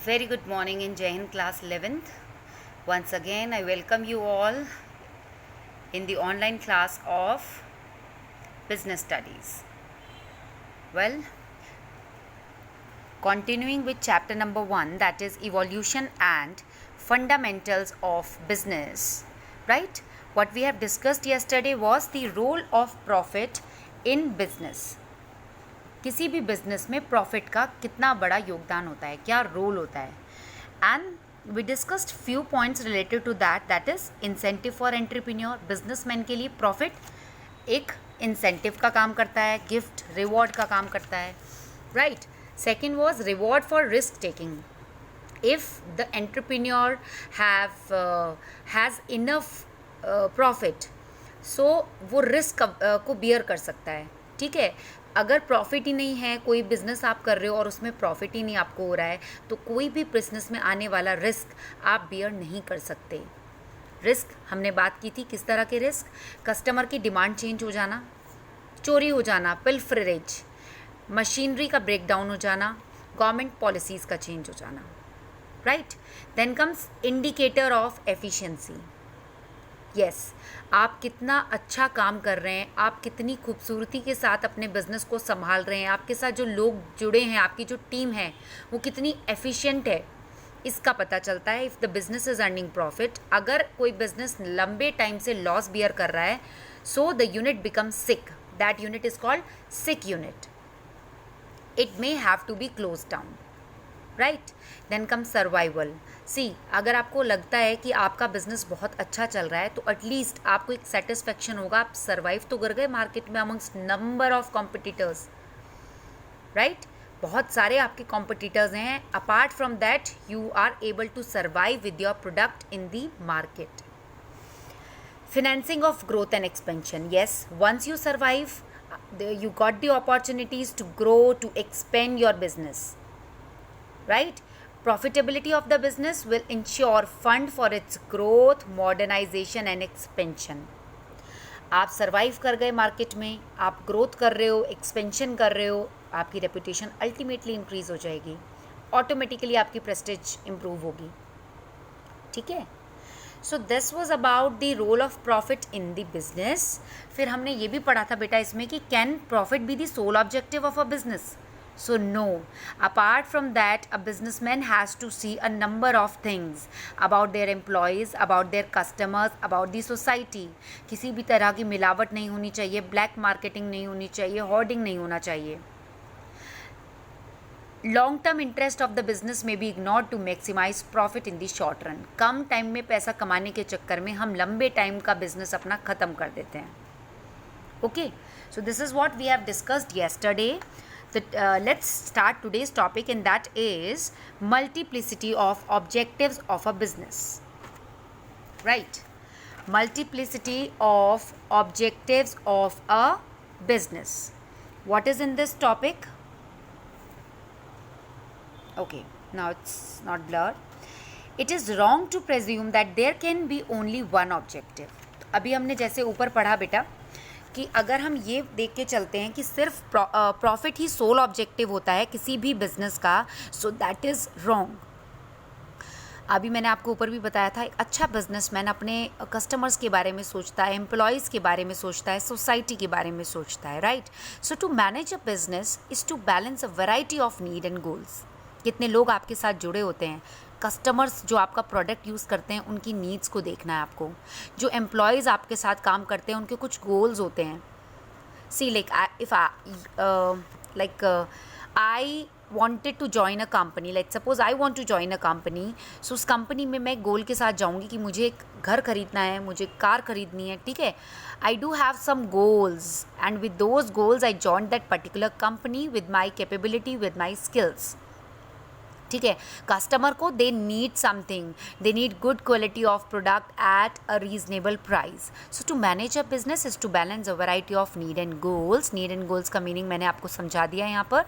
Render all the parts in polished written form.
Very good morning in Jai Hind class 11th. Once again, I welcome you all in the online class of Business Studies. Well, continuing with chapter number 1, that is Evolution and Fundamentals of Business, right? What we have discussed yesterday was the role of profit in business. किसी भी business में profit का कितना बड़ा योगदान होता है, क्या रोल होता है, and we discussed few points related to that is incentive for entrepreneur. Businessman के लिए प्रॉफिट एक इंसेंटिव का काम करता है, गिफ्ट रिवॉर्ड का काम करता है, right. Second was reward for risk taking. If the entrepreneur has enough profit, so वो रिस्क को बियर कर सकता है. ठीक है, अगर प्रॉफिट ही नहीं है, कोई बिज़नेस आप कर रहे हो और उसमें प्रॉफिट ही नहीं आपको हो रहा है, तो कोई भी बिज़नेस में आने वाला रिस्क आप बियर नहीं कर सकते. रिस्क हमने बात की थी, किस तरह के रिस्क? कस्टमर की डिमांड चेंज हो जाना, चोरी हो जाना, पिल्फरेज, मशीनरी का ब्रेकडाउन हो जाना, गवर्नमेंट पॉलिसीज़ का चेंज हो जाना, right. Then comes indicator of efficiency. Yes, आप कितना अच्छा काम कर रहे हैं, आप कितनी खूबसूरती के साथ अपने बिज़नेस को संभाल रहे हैं, आपके साथ जो लोग जुड़े हैं, आपकी जो टीम है वो कितनी एफिशिएंट है, इसका पता चलता है. If the business is earning profit. अगर कोई बिज़नेस लंबे टाइम से लॉस बियर कर रहा है, so the unit become sick. That unit is called sick unit. It may have to be close down, right. Then come survival. See, अगर आपको लगता है कि आपका बिजनेस बहुत अच्छा चल रहा है, तो एटलीस्ट आपको एक सेटिस्फेक्शन होगा, आप सर्वाइव तो कर गए मार्केट में amongst number of competitors, right. बहुत सारे आपके कॉम्पिटिटर्स हैं. Apart from that you are able to survive with your product in the market. Financing of growth and expansion. Yes, once you survive, you got the opportunities to grow, to expand your business, right. Profitability of the business will ensure fund for its growth, modernization and expansion. आप survive कर गए market में, आप growth कर रहे हो, expansion कर रहे हो, आपकी रेपुटेशन अल्टीमेटली इंक्रीज हो जाएगी, ऑटोमेटिकली आपकी प्रेस्टीज इंप्रूव होगी. ठीक है. So this was about the role of profit in the business. फिर हमने ये भी पढ़ा था बेटा इसमें कि can profit be the sole objective of a business? So no, apart from that, a businessman has to see a number of things about their employees, about their customers, about the society. किसी भी तरह की मिलावट नहीं होनी चाहिए, black marketing नहीं होनी चाहिए, होर्डिंग नहीं होना चाहिए. Long term interest of the business में be ignore to maximise profit in the short run. कम टाइम में पैसा कमाने के चक्कर में हम लंबे टाइम का बिजनेस अपना ख़त्म कर देते हैं. Okay, so this is what we have discussed yesterday. Let's start today's topic, and that is multiplicity of objectives of a business, right. Multiplicity of objectives of a business. What is in this topic? Okay, now it's not blurred. It is wrong to presume that there can be only one objective. अभी हमने जैसे ऊपर पढ़ा बेटा कि अगर हम ये देख के चलते हैं कि सिर्फ प्रॉफिट ही सोल ऑब्जेक्टिव होता है किसी भी बिजनेस का, सो दैट इज़ रॉन्ग. अभी मैंने आपको ऊपर भी बताया था, एक अच्छा बिजनेसमैन अपने कस्टमर्स के बारे में सोचता है, एम्प्लॉयज़ के बारे में सोचता है, सोसाइटी के बारे में सोचता है, right. So to manage a business is to balance a variety of need and goals. कितने लोग आपके साथ जुड़े होते हैं, कस्टमर्स जो आपका प्रोडक्ट यूज़ करते हैं उनकी नीड्स को देखना है आपको, जो एम्प्लॉयज़ आपके साथ काम करते हैं उनके कुछ गोल्स होते हैं. See like if I wanted to join a company, let's suppose I want to join a company, so उस कंपनी में मैं गोल के साथ जाऊँगी कि मुझे एक घर खरीदना है, मुझे कार खरीदनी है, ठीक है. I do have some goals, and with those goals I joined that particular company with my capability, with my skills. ठीक है. कस्टमर को they need something, they need good quality of product at a reasonable price. So to manage a business is to balance a variety of need and goals. Need and goals का meaning मैंने आपको समझा दिया यहाँ पर.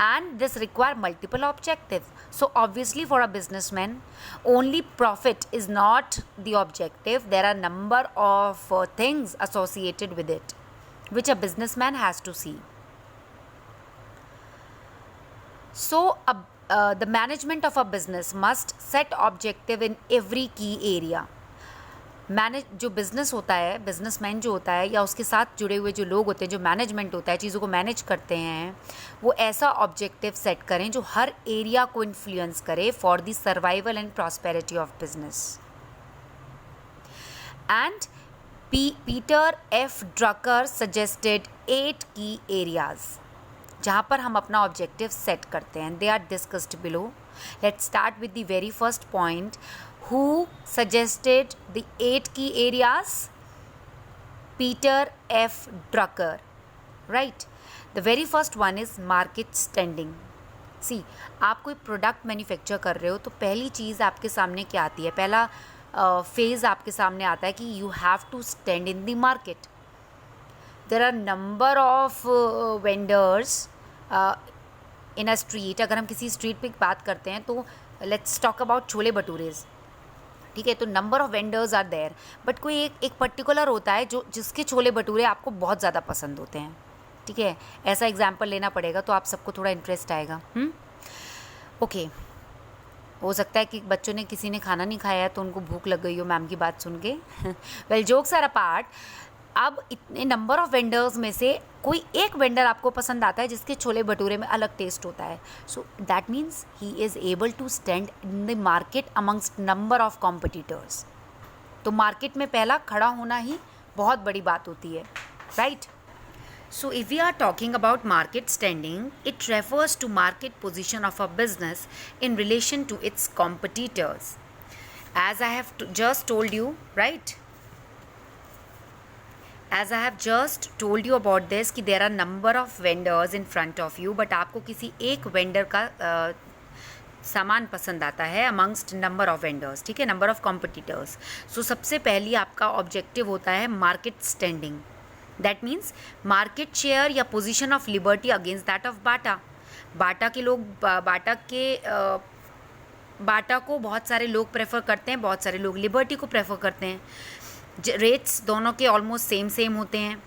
And this require multiple objective. So obviously for a businessman only profit is not the objective. There are number of things associated with it which a businessman has to see. So the management of a business must set objective in every key area. जो business होता है, businessman जो होता है या उसके साथ जुड़े हुए जो लोग होते हैं, जो मैनेजमेंट होता है, चीज़ों को मैनेज करते हैं, वो ऐसा ऑब्जेक्टिव सेट करें जो हर एरिया को इन्फ्लुएंस करे for the survival and prosperity of business. And Peter F Drucker suggested 8 की एरियाज जहाँ पर हम अपना ऑब्जेक्टिव सेट करते हैं. They are discussed below. Let's start with the very first point. Who suggested the 8 key areas? Peter F. Drucker. Right. The very first one is market standing. See, आप कोई product manufacture कर रहे हो तो पहली चीज़ आपके सामने क्या आती है? पहला फेज़ आपके सामने आता है कि you have to stand in the market. There are number of vendors in a street. अगर हम किसी स्ट्रीट पे बात करते हैं तो let's talk about छोले भटूरेज़. ठीक है, तो number of vendors are there, but कोई एक पर्टिकुलर होता है जो जिसके छोले भटूरे आपको बहुत ज़्यादा पसंद होते हैं. ठीक है, ऐसा एग्जाम्पल लेना पड़ेगा तो आप सबको थोड़ा इंटरेस्ट आएगा. ओके. हो सकता है कि बच्चों ने किसी ने खाना नहीं खाया है तो उनको भूख लग गई हो मैम की बात सुन के. Well, jokes are apart. अब इतने नंबर ऑफ़ वेंडर्स में से कोई एक वेंडर आपको पसंद आता है जिसके छोले भटूरे में अलग टेस्ट होता है. So that means he is able to stand in the market amongst number of competitors. तो मार्केट में पहला खड़ा होना ही बहुत बड़ी बात होती है. Right. So if we are talking about market standing, it refers to market position of a business in relation to its competitors. As I have just told you, right? As I have just told you about this कि there are number of vendors in front of you, but आपको किसी एक vendor का सामान पसंद आता है amongst number of vendors. ठीक है, number of competitors. So सबसे पहली आपका ऑब्जेक्टिव होता है market standing. That means market share या position of liberty against that of Bata. बाटा को बहुत सारे लोग प्रेफर करते हैं, बहुत सारे लोग लिबर्टी को प्रेफर करते हैं. रेट्स दोनों के ऑलमोस्ट सेम होते हैं.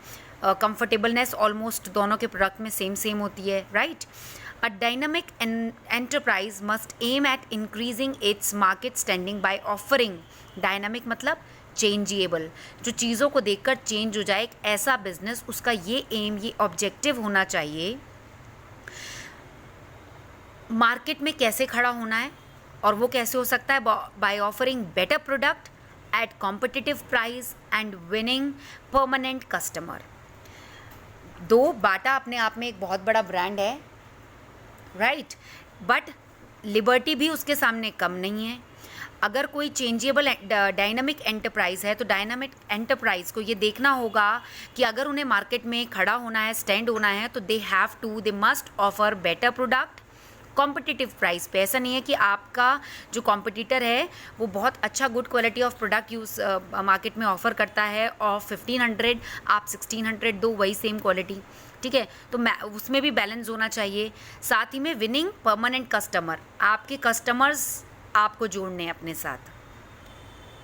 कंफर्टेबलनेस ऑलमोस्ट दोनों के प्रोडक्ट में सेम होती है. Right. A dynamic enterprise must aim at increasing its market standing by offering. Dynamic मतलब चेंजेबल, जो चीज़ों को देखकर चेंज हो जाए. एक ऐसा बिजनेस, उसका ये एम, ये ऑब्जेक्टिव होना चाहिए मार्केट में कैसे खड़ा होना है. और वो कैसे हो सकता है? By offering better product at competitive price and winning permanent customer. दो बाटा अपने आप में एक बहुत बड़ा ब्रांड है, राइट, बट लिबर्टी भी उसके सामने कम नहीं है. अगर कोई चेंजेबल डायनामिक एंटरप्राइज है तो डायनामिक एंटरप्राइज को ये देखना होगा कि अगर उन्हें मार्केट में खड़ा होना है, स्टैंड होना है, तो they must offer better product competitive price पे. ऐसा नहीं है कि आपका जो कॉम्पिटिटर है वो बहुत अच्छा good quality of product use market में ऑफर करता है और 1500 आप 1600 दो, वही सेम क्वालिटी. ठीक है, तो उसमें भी बैलेंस होना चाहिए. साथ ही में विनिंग परमानेंट कस्टमर, आपके कस्टमर्स आपको जोड़ने हैं अपने साथ.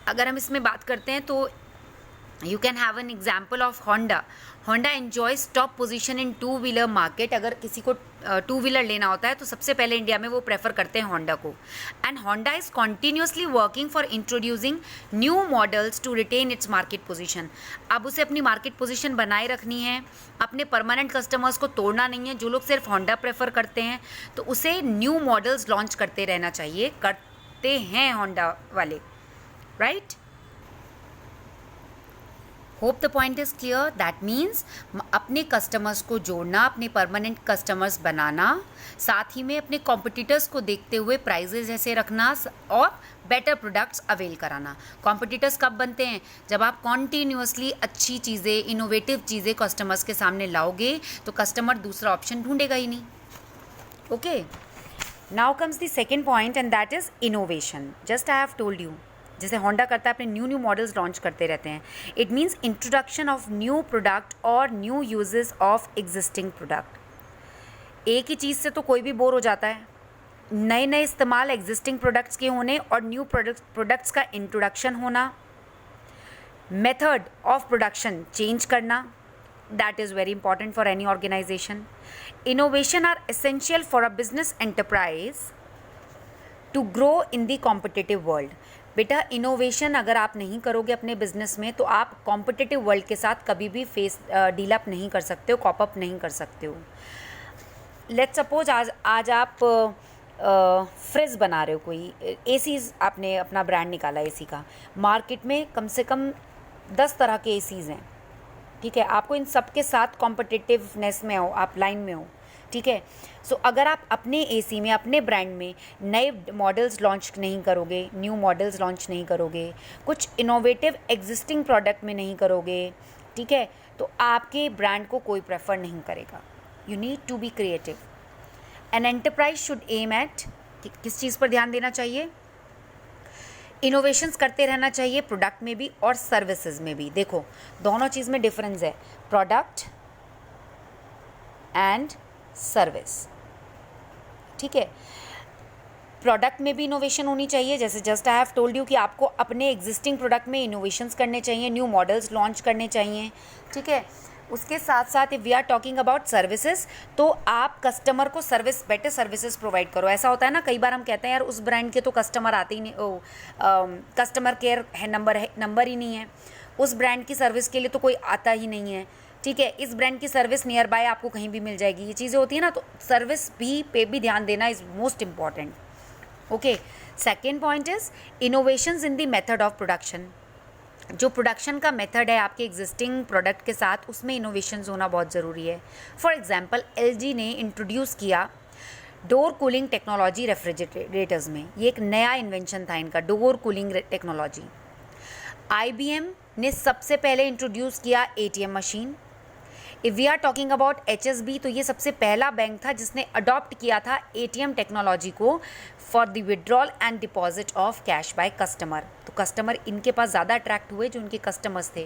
अगर हम इसमें बात करते हैं तो you can have an example of Honda. Honda enjoys top position in two wheeler market. अगर किसी को टू व्हीलर लेना होता है तो सबसे पहले इंडिया में वो प्रेफर करते हैं होंडा को. And Honda is continuously working for introducing new models to retain its market position. अब उसे अपनी मार्केट पोजीशन बनाए रखनी है, अपने परमानेंट कस्टमर्स को तोड़ना नहीं है. जो लोग सिर्फ होंडा प्रेफर करते हैं तो उसे न्यू मॉडल्स लॉन्च करते रहना चाहिए, करते हैं होंडा वाले. Right. Hope the point is clear. That means अपने कस्टमर्स को जोड़ना, अपने परमानेंट कस्टमर्स बनाना, साथ ही में अपने कॉम्पिटिटर्स को देखते हुए प्राइजेज ऐसे रखना और बेटर प्रोडक्ट्स अवेल कराना. कॉम्पिटिटर्स कब बनते हैं? जब आप कॉन्टीन्यूसली अच्छी चीज़ें, इनोवेटिव चीज़ें कस्टमर्स के सामने लाओगे तो कस्टमर दूसरा ऑप्शन ढूंढेगा ही नहीं. Okay, now comes the second point and that is innovation. Just I have told you, जैसे होंडा करता है, अपने न्यू मॉडल्स लॉन्च करते रहते हैं. It means introduction of new product और new uses of existing product. एक ही चीज़ से तो कोई भी बोर हो जाता है. नए नए इस्तेमाल एग्जिस्टिंग प्रोडक्ट्स के होने और न्यू प्रोडक्ट्स का इंट्रोडक्शन होना. मेथड ऑफ प्रोडक्शन चेंज करना, that is very important for any organisation. Innovation are essential for a business enterprise to grow in the competitive world. बेटा इनोवेशन अगर आप नहीं करोगे अपने बिजनेस में तो आप कॉम्पिटिटिव वर्ल्ड के साथ कभी भी डील अप नहीं कर सकते हो, कॉप अप नहीं कर सकते हो। लेट्स सपोज आज आप फ्रिज बना रहे हो, कोई एसीज़ आपने अपना ब्रांड निकाला एसी का, मार्केट में कम से कम 10 तरह के एसीज़ हैं, ठीक है। आपको इन सब के साथ कॉम्पिटिटिवनेस में हो, आप लाइन में हो, ठीक है। सो अगर आप अपने एसी में, अपने ब्रांड में नए मॉडल्स लॉन्च नहीं करोगे, न्यू मॉडल्स लॉन्च नहीं करोगे, कुछ इनोवेटिव एग्जिस्टिंग प्रोडक्ट में नहीं करोगे, ठीक है, तो आपके ब्रांड को कोई प्रेफर नहीं करेगा। You need to be creative. An enterprise should aim at, किस चीज़ पर ध्यान देना चाहिए? इनोवेशंस करते रहना चाहिए, प्रोडक्ट में भी और सर्विसेज में भी। देखो दोनों चीज़ में डिफरेंस है, प्रोडक्ट एंड सर्विस, ठीक है। प्रोडक्ट में भी इनोवेशन होनी चाहिए, जैसे just I have told you कि आपको अपने एग्जिस्टिंग प्रोडक्ट में इनोवेशंस करने चाहिए, न्यू मॉडल्स लॉन्च करने चाहिए, ठीक है। उसके साथ साथ if we are talking about services, तो आप कस्टमर को बेटर सर्विसेज प्रोवाइड करो। ऐसा होता है ना, कई बार हम कहते हैं यार उस ब्रांड के तो कस्टमर आते ही नहीं, कस्टमर केयर है नंबर ही नहीं है, उस ब्रांड की सर्विस के लिए तो कोई आता ही नहीं है, ठीक है। इस ब्रांड की सर्विस नियर बाय आपको कहीं भी मिल जाएगी, ये चीज़ें होती है ना, तो सर्विस पे भी ध्यान देना is most important. Okay, second point is innovations in the method of production. जो प्रोडक्शन का मेथड है आपके एग्जिस्टिंग प्रोडक्ट के साथ, उसमें इनोवेशंस होना बहुत ज़रूरी है। फॉर एग्जांपल एलजी ने इंट्रोड्यूस किया डोर कूलिंग टेक्नोलॉजी रेफ्रिजरेटर्स में, ये एक नया इन्वेंशन था इनका, डोर कूलिंग टेक्नोलॉजी। आईबीएम ने सबसे पहले इंट्रोड्यूस किया ATM machine. If we are talking about HSB, तो ये सबसे पहला बैंक था जिसने अडॉप्ट किया था एटीएम टेक्नोलॉजी को for the withdrawal and deposit of cash by customer. तो कस्टमर इनके पास ज़्यादा अट्रैक्ट हुए जो उनके कस्टमर्स थे,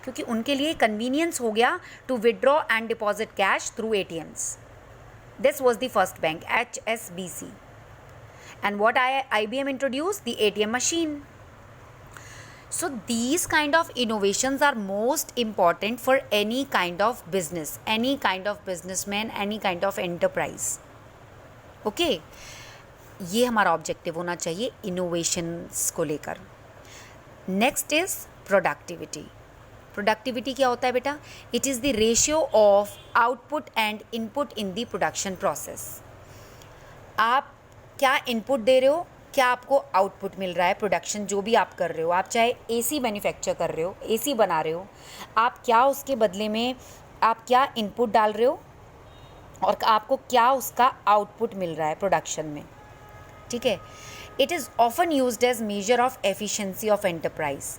क्योंकि उनके लिए कन्वीनियंस हो गया to withdraw and deposit cash through ATMs. This was the first bank, HSBC, and what IBM introduced? The ATM machine. So these kind of innovations are most important for any kind of business, any kind of businessman, any kind of enterprise. Okay, ये हमारा objective होना चाहिए innovations को लेकर। Next is productivity. Productivity क्या होता है बेटा? It is the ratio of output and input in the production process. आप क्या इनपुट दे रहे हो, क्या आपको आउटपुट मिल रहा है। प्रोडक्शन जो भी आप कर रहे हो, आप चाहे एसी मैन्युफैक्चर कर रहे हो, एसी बना रहे हो, आप क्या उसके बदले में आप क्या इनपुट डाल रहे हो और आपको क्या उसका आउटपुट मिल रहा है प्रोडक्शन में, ठीक है। It is often used as measure of efficiency of enterprise.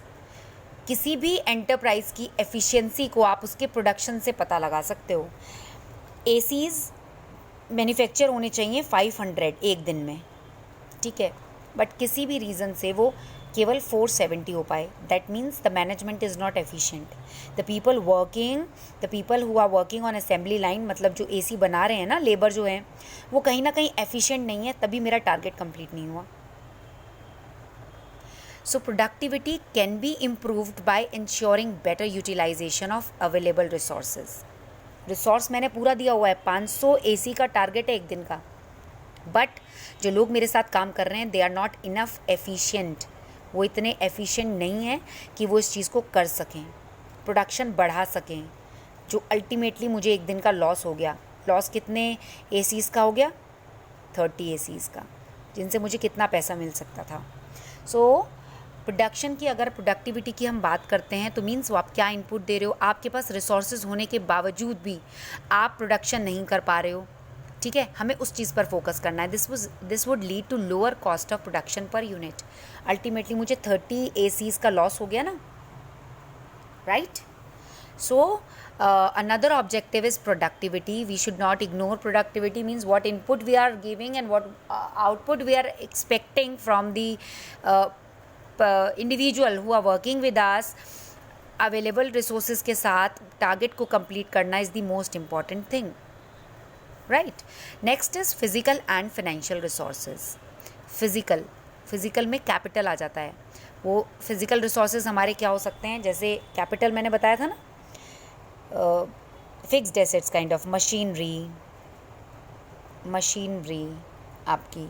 किसी भी एंटरप्राइज की एफिशिएंसी को आप उसके प्रोडक्शन से पता लगा सकते हो। एसीज़ मैन्युफैक्चर होने चाहिए 500 एक दिन में, ठीक है, बट किसी भी रीज़न से वो केवल 470 हो पाए, that means the management is not efficient. The people who are working on assembly line, मतलब जो एसी बना रहे हैं ना, लेबर जो हैं, वो कहीं ना कहीं एफिशिएंट नहीं है, तभी मेरा टारगेट कंप्लीट नहीं हुआ। So productivity can be improved by ensuring better utilisation of available resource मैंने पूरा दिया हुआ है, 500 एसी का टारगेट है एक दिन का, बट जो लोग मेरे साथ काम कर रहे हैं they are not enough efficient. वो इतने एफिशिएंट नहीं हैं कि वो इस चीज़ को कर सकें, प्रोडक्शन बढ़ा सकें, जो अल्टीमेटली मुझे एक दिन का लॉस हो गया। लॉस कितने एसीज़ का हो गया? 30 एसीज़ का, जिनसे मुझे कितना पैसा मिल सकता था। सो प्रोडक्शन की अगर प्रोडक्टिविटी की हम बात करते हैं तो मीन्स वो आप क्या इनपुट दे रहे हो। आपके पास रिसोर्सेज होने के बावजूद भी आप प्रोडक्शन नहीं कर पा रहे हो, ठीक है, हमें उस चीज़ पर फोकस करना है। This would lead to lower cost of production per unit. Ultimately मुझे 30 एसीज़ का लॉस हो गया ना, right. So another objective is productivity. We should not ignore productivity, means what input we are giving and what output we are expecting from the individual who are working with us. Available resources के साथ target को complete करना is the most important thing, right? Next is physical and financial resources. Physical में capital आ जाता है। वो physical resources हमारे क्या हो सकते हैं, जैसे कैपिटल मैंने बताया था ना, fixed assets kind of machinery आपकी,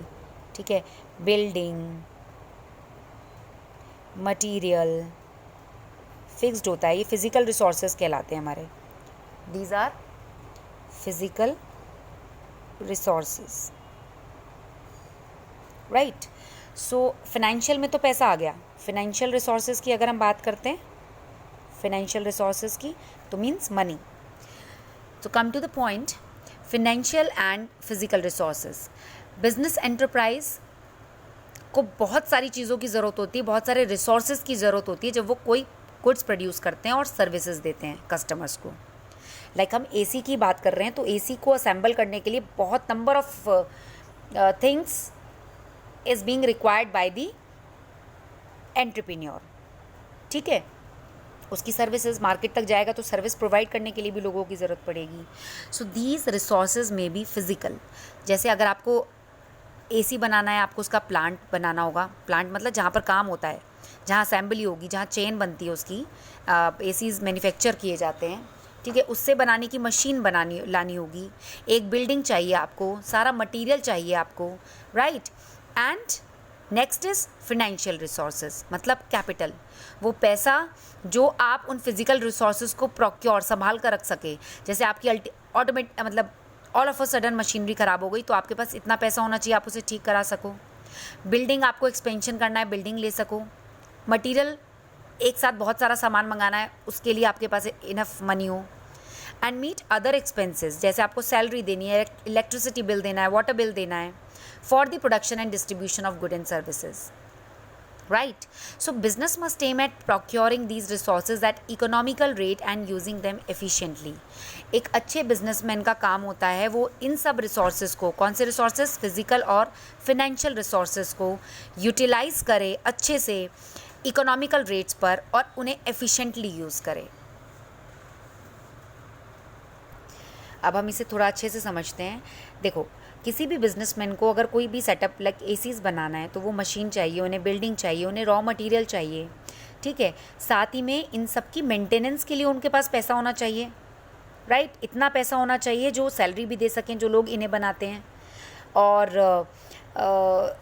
ठीक है, बिल्डिंग, मटीरियल फिक्स्ड होता है, ये फिजिकल रिसोर्सेज कहलाते हैं हमारे। These are physical resources, right. So financial में तो पैसा आ गया। फाइनेंशियल रिसोर्सेज की अगर हम बात करते हैं, फाइनेंशियल रिसोर्सेज की, तो मीन्स मनी। तो come to the point, financial and physical resources. Business enterprise को बहुत सारी चीज़ों की ज़रूरत होती है, बहुत सारे रिसोर्सेज की ज़रूरत होती है जब वो कोई गुड्स प्रोड्यूस करते हैं और सर्विसेज देते हैं कस्टमर्स को। लाइक हम एसी की बात कर रहे हैं, तो एसी को असेंबल करने के लिए बहुत number of things is being required by the entrepreneur, ठीक है। उसकी सर्विसेज मार्केट तक जाएगा तो सर्विस प्रोवाइड करने के लिए भी लोगों की ज़रूरत पड़ेगी। सो दीज रिसोर्सेज में बी फिजिकल। जैसे अगर आपको एसी बनाना है, आपको उसका प्लांट बनाना होगा। प्लांट मतलब जहाँ पर काम होता है, जहाँ असेंबली होगी, जहाँ चेन बनती है उसकी, एसीज मैन्युफैक्चर किए जाते हैं, ठीक है। उससे बनाने की मशीन लानी होगी। एक बिल्डिंग चाहिए आपको, सारा मटेरियल चाहिए आपको, right. And next is financial resources, मतलब कैपिटल, वो पैसा जो आप उन फिजिकल रिसोर्सेज को प्रोक्योर संभाल कर रख सके। जैसे आपकी मतलब all of a sudden machinery ख़राब हो गई तो आपके पास इतना पैसा होना चाहिए, आप उसे ठीक करा सको। बिल्डिंग आपको एक्सपेंशन करना है, बिल्डिंग ले सको। मटेरियल एक साथ बहुत सारा सामान मंगाना है, उसके लिए आपके पास इनफ मनी हो। एंड मीट अदर एक्सपेंसेस, जैसे आपको सैलरी देनी है, इलेक्ट्रिसिटी बिल देना है, वाटर बिल देना है, for the production and distribution of good and services, right? So business must aim at procuring these resources at economical rate and using them efficiently. एक अच्छे बिजनेसमैन का काम होता है वो इन सब रिसोर्सेज को, कौन से रिसोर्सेज, फिजिकल और फिनेंशियल रिसोर्सेज को यूटिलाइज करे अच्छे से इकोनॉमिकल रेट्स पर और उन्हें एफिशिएंटली यूज़ करे। अब हम इसे थोड़ा अच्छे से समझते हैं। देखो, किसी भी बिजनेसमैन को अगर कोई भी सेटअप लाइक एसीज बनाना है तो वो मशीन चाहिए, उन्हें बिल्डिंग चाहिए, उन्हें रॉ मटेरियल चाहिए, ठीक है। साथ ही में इन सब की मेंटेनेंस के लिए उनके पास पैसा होना चाहिए, राइट। इतना पैसा होना चाहिए जो सैलरी भी दे सकें जो लोग इन्हें बनाते हैं, और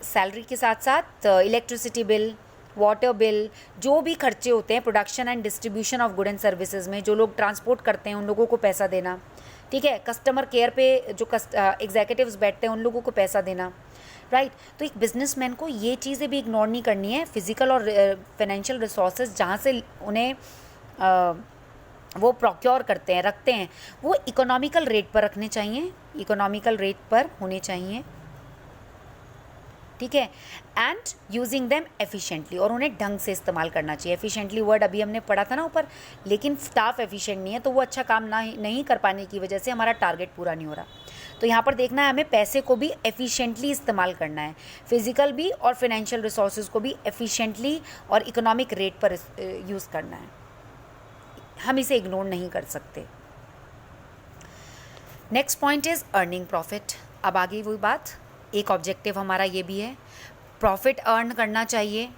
सैलरी के साथ साथ इलेक्ट्रिसिटी बिल, वाटर बिल, जो भी खर्चे होते हैं production and distribution of good and services में, जो लोग ट्रांसपोर्ट करते हैं उन लोगों को पैसा देना, ठीक है। कस्टमर केयर पे जो एग्जीक्यूटिव्स बैठते हैं उन लोगों को पैसा देना, राइट। तो एक बिजनेसमैन को ये चीज़ें भी इग्नोर नहीं करनी है। फिजिकल और फाइनेंशियल रिसोर्सेज जहाँ से उन्हें वो प्रोक्योर करते हैं, रखते हैं, वो इकोनॉमिकल रेट पर रखने चाहिए, इकोनॉमिकल रेट पर होने चाहिए, ठीक है। एंड यूजिंग देम एफिशिएंटली, और उन्हें ढंग से इस्तेमाल करना चाहिए। एफिशिएंटली वर्ड अभी हमने पढ़ा था ना ऊपर, लेकिन स्टाफ एफिशिएंट नहीं है तो वो अच्छा काम नहीं कर पाने की वजह से हमारा टारगेट पूरा नहीं हो रहा। तो यहाँ पर देखना है हमें पैसे को भी एफिशिएंटली इस्तेमाल करना है, फिजिकल भी और फाइनेंशियल रिसोर्सेज को भी एफिशिएंटली और इकोनॉमिक रेट पर यूज़ करना है। हम इसे इग्नोर नहीं कर सकते। Next point is earning profit. अब आ गई वही बात, एक ऑब्जेक्टिव हमारा ये भी है, प्रॉफिट अर्न करना चाहिए,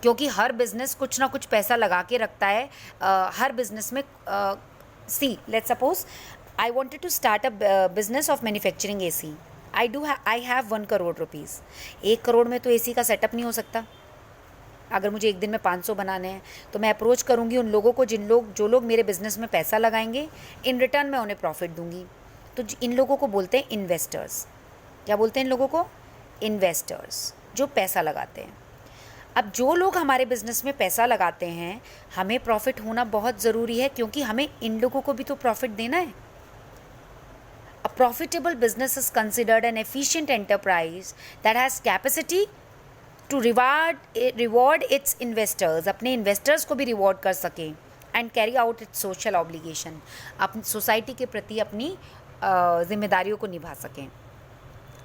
क्योंकि हर बिज़नेस कुछ ना कुछ पैसा लगा के रखता है। हर बिज़नेस में see let's suppose I wanted to start a business of manufacturing AC. I have 1 crore rupees. 1 crore में तो एसी का सेटअप नहीं हो सकता। अगर मुझे एक दिन में 500 बनाने हैं तो मैं अप्रोच करूँगी उन लोगों को जो लोग मेरे बिज़नेस में पैसा लगाएंगे, इन रिटर्न मैं उन्हें प्रॉफिट दूंगी। तो इन लोगों को बोलते हैं इन्वेस्टर्स। क्या बोलते हैं इन लोगों को? इन्वेस्टर्स, जो पैसा लगाते हैं। अब जो लोग हमारे बिज़नेस में पैसा लगाते हैं, हमें प्रॉफिट होना बहुत ज़रूरी है, क्योंकि हमें इन लोगों को भी तो प्रॉफिट देना है। A profitable business is considered an efficient enterprise that has capacity to reward its investors, अपने इन्वेस्टर्स को भी रिवॉर्ड कर सकें, and carry out its social obligation, अपनी सोसाइटी के प्रति अपनी जिम्मेदारियों को निभा सकें।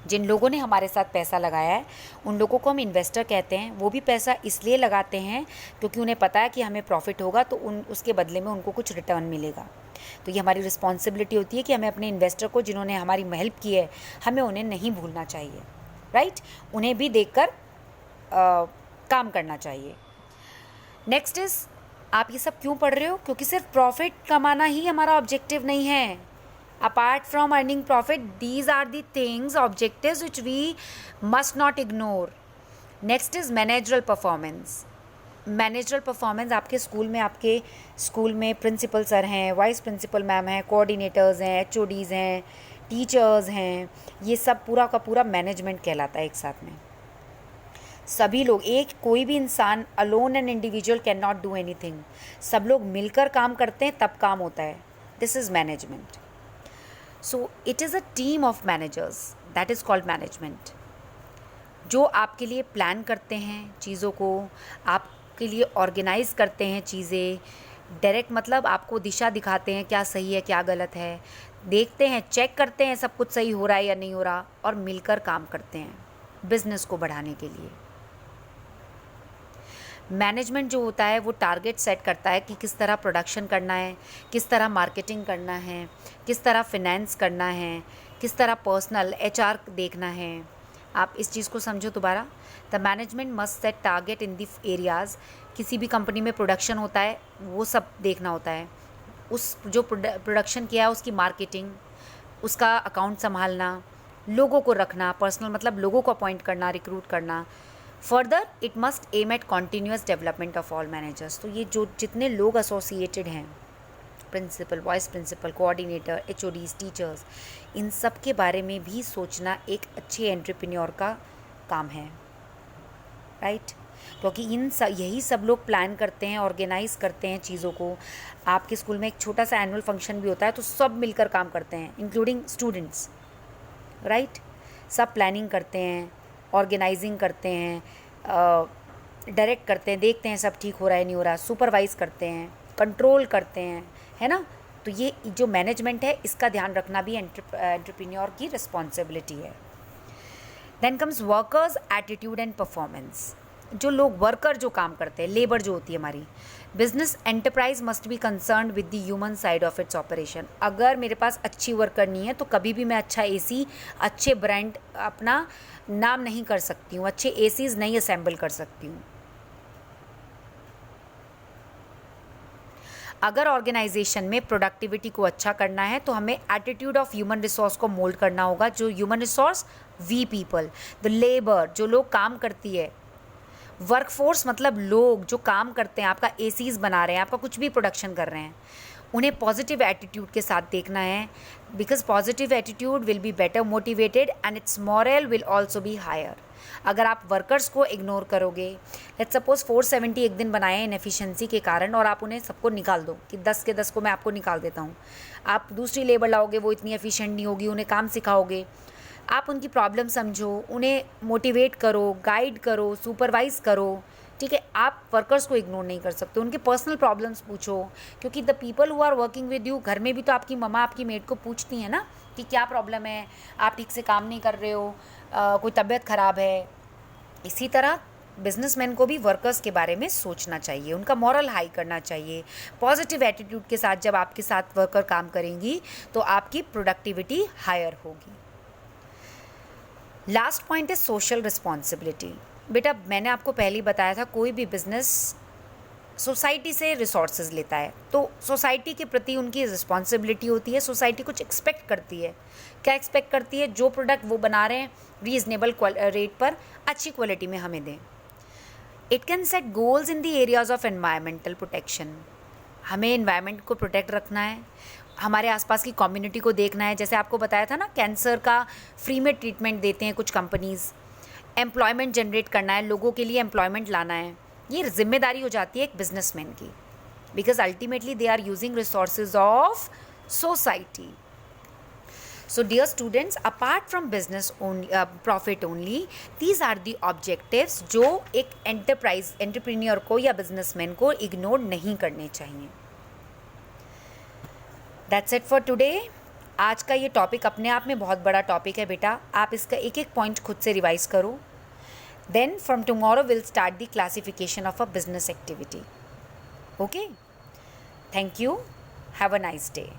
जिन लोगों ने हमारे साथ पैसा लगाया है उन लोगों को हम इन्वेस्टर कहते हैं। वो भी पैसा इसलिए लगाते हैं क्योंकि उन्हें पता है कि हमें प्रॉफिट होगा तो उसके बदले में उनको कुछ रिटर्न मिलेगा। तो ये हमारी रिस्पॉन्सिबिलिटी होती है कि हमें अपने इन्वेस्टर को, जिन्होंने हमारी हेल्प की है, हमें उन्हें नहीं भूलना चाहिए, राइट। उन्हें भी देखकर काम करना चाहिए। नेक्स्ट इज़, आप ये सब क्यों पढ़ रहे हो? क्योंकि सिर्फ प्रॉफिट कमाना ही हमारा ऑब्जेक्टिव नहीं है। Apart from earning profit, these are the things, objectives which we must not ignore. Next is managerial performance. Managerial performance आपके स्कूल में प्रिंसिपल सर हैं, वाइस प्रिंसिपल मैम हैं, कोऑर्डिनेटर्स हैं, एचओडीज़ हैं, टीचर्स हैं, ये सब पूरा का पूरा मैनेजमेंट कहलाता है एक साथ में। सभी लोग, कोई भी इंसान alone and individual can not do anything. सब लोग मिलकर काम करते हैं तब काम होता है। This is management. So it is a team of managers, that is called management, जो आपके लिए प्लान करते हैं चीज़ों को, आपके लिए ऑर्गेनाइज करते हैं चीज़ें, डायरेक्ट मतलब आपको दिशा दिखाते हैं क्या सही है क्या गलत है, देखते हैं, चेक करते हैं सब कुछ सही हो रहा है या नहीं हो रहा, और मिलकर काम करते हैं बिजनेस को बढ़ाने के लिए। मैनेजमेंट जो होता है वो टारगेट सेट करता है कि किस तरह प्रोडक्शन करना है, किस तरह मार्केटिंग करना है, किस तरह फिनेंस करना है, किस तरह पर्सनल एचआर देखना है। आप इस चीज़ को समझो दोबारा। The management must set target in the areas. किसी भी कंपनी में प्रोडक्शन होता है वो सब देखना होता है, उस जो प्रोडक्शन किया है उसकी मार्केटिंग, उसका अकाउंट संभालना, लोगों को रखना, पर्सनल मतलब लोगों को अपॉइंट करना, रिक्रूट करना। Further it must aim at continuous development of all managers. तो ये जो जितने लोग एसोसिएटेड हैं, principal, vice principal, coordinator, HODs, teachers, इन सब के बारे में भी सोचना एक अच्छे एंटरप्रेन्योर का काम है, राइट? क्योंकि यही सब लोग प्लान करते हैं, ऑर्गेनाइज करते हैं चीज़ों को। आपके स्कूल में एक छोटा सा एनुअल फंक्शन भी होता है तो सब मिलकर काम करते हैं, इंक्लूडिंग स्टूडेंट्स, राइट? सब प्लानिंग करते हैं, ऑर्गेनाइजिंग करते हैं, डायरेक्ट करते हैं, देखते हैं सब ठीक हो रहा है नहीं हो रहा, सुपरवाइज़ करते हैं, कंट्रोल करते हैं, है ना? तो ये जो मैनेजमेंट है इसका ध्यान रखना भी एंटरप्रेन्योर की रिस्पॉन्सिबिलिटी है। Then comes workers attitude and performance. जो लोग वर्कर जो काम करते हैं, लेबर जो होती है हमारी, business enterprise must be concern with the human side of its operation. अगर मेरे पास अच्छी वर्कर नहीं है तो कभी भी मैं अच्छा एसी, अच्छे ब्रांड अपना नाम नहीं कर सकती हूँ, अच्छे एसीज नहीं असेंबल कर सकती हूँ। अगर ऑर्गेनाइजेशन में प्रोडक्टिविटी को अच्छा करना है तो हमें एटीट्यूड ऑफ ह्यूमन रिसोर्स को मोल्ड करना होगा। जो human resource, we people, the labour, जो लोग काम करती है, वर्कफोर्स मतलब लोग जो काम करते हैं, आपका एसीज बना रहे हैं, आपका कुछ भी प्रोडक्शन कर रहे हैं, उन्हें पॉजिटिव एटीट्यूड के साथ देखना है, because positive attitude will be better motivated and its morale will also be higher. अगर आप वर्कर्स को इग्नोर करोगे, लेट्स सपोज 470 एक दिन बनाए इनएफिशिएंसी के कारण और आप उन्हें सबको निकाल दो कि 10 के 10 को मैं आपको निकाल देता हूँ, आप दूसरी लेबर लाओगे, वो इतनी एफिशिएंट नहीं होगी, उन्हें काम सिखाओगे, आप उनकी प्रॉब्लम समझो, उन्हें मोटिवेट करो, गाइड करो, सुपरवाइज़ करो, ठीक है? आप वर्कर्स को इग्नोर नहीं कर सकते, उनके पर्सनल प्रॉब्लम्स पूछो, क्योंकि the people who are working with you, घर में भी तो आपकी मम्मा आपकी मेड को पूछती हैं ना कि क्या प्रॉब्लम है, आप ठीक से काम नहीं कर रहे हो, कोई तबीयत ख़राब है। इसी तरह बिजनेसमैन को भी वर्कर्स के बारे में सोचना चाहिए, उनका मॉरल हाई करना चाहिए। पॉजिटिव एटीट्यूड के साथ जब आपके साथ वर्कर काम करेंगी तो आपकी प्रोडक्टिविटी हायर होगी। लास्ट पॉइंट है सोशल रिस्पॉन्सिबिलिटी। बेटा मैंने आपको पहले ही बताया था, कोई भी बिजनेस सोसाइटी से रिसोर्सेज लेता है तो सोसाइटी के प्रति उनकी रिस्पॉन्सिबिलिटी होती है। सोसाइटी कुछ एक्सपेक्ट करती है। क्या एक्सपेक्ट करती है? जो प्रोडक्ट वो बना रहे हैं रीजनेबल रेट पर अच्छी क्वालिटी में हमें दें। It can set goals in the areas of environmental protection. हमें एनवायरनमेंट को प्रोटेक्ट रखना है, हमारे आसपास की कम्युनिटी को देखना है। जैसे आपको बताया था ना, कैंसर का फ्री में ट्रीटमेंट देते हैं कुछ कंपनीज़। एम्प्लॉयमेंट जनरेट करना है, लोगों के लिए एम्प्लॉयमेंट लाना है, ये जिम्मेदारी हो जाती है एक बिजनेसमैन की, because ultimately they are using resources of society. So dear students, apart from business profit only, these are the objectives जो एक एंटरप्रेन्योर को या बिजनेसमैन को इग्नोर नहीं करने चाहिए। That's it for today. आज का ये टॉपिक अपने आप में बहुत बड़ा टॉपिक है बेटा, आप इसका एक एक पॉइंट खुद से रिवाइज करो। Then from tomorrow we'll start the classification of a business activity. Okay? Thank you. Have a nice day.